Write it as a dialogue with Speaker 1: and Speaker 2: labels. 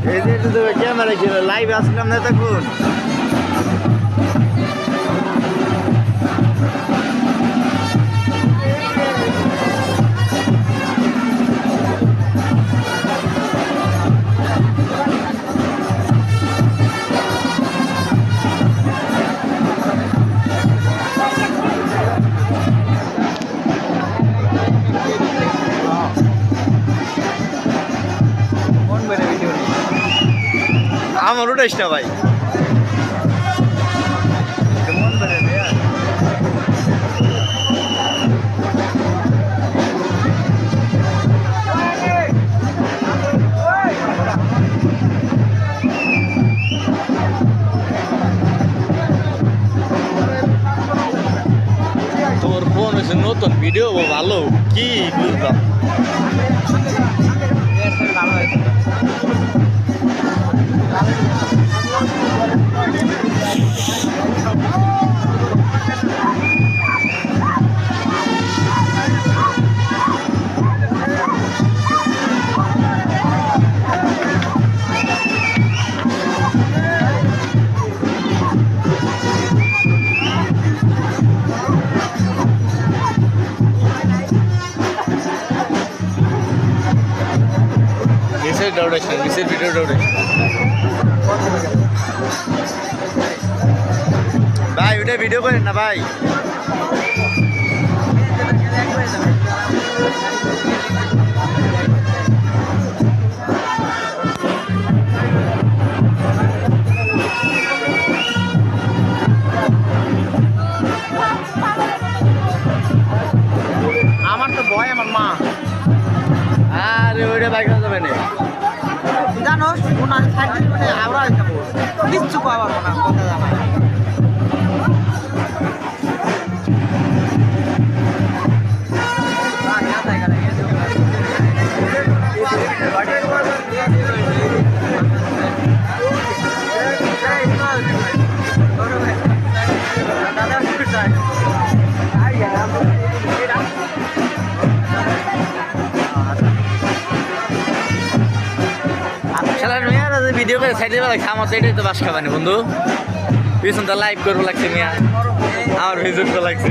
Speaker 1: এই যে ক্যামেরা ছিল লাইভ আসলাম না তখন আমার উঠাইস না ভাই তোর ফোন হয়েছে নতুন ভিডিও ভালো কি বুঝলাম নিচের ভিডিও ডাউট ভাই ওটা ভিডিও করেন না ভাই আমার তো ভয় আমার মা আরে ওইটা বাইক যাবে না জানো ওনার সাইড মানে আওড়া যাবো কিচ্ছু পাওয়ার না কথা জানা ভিডিও করে সাইডে লাগছে আমার তো এটাই তো বাস খাবানি বন্ধু পিছন তো লাইভ করবো লাগছে মিয়া আমার ভিজিট তো লাগছে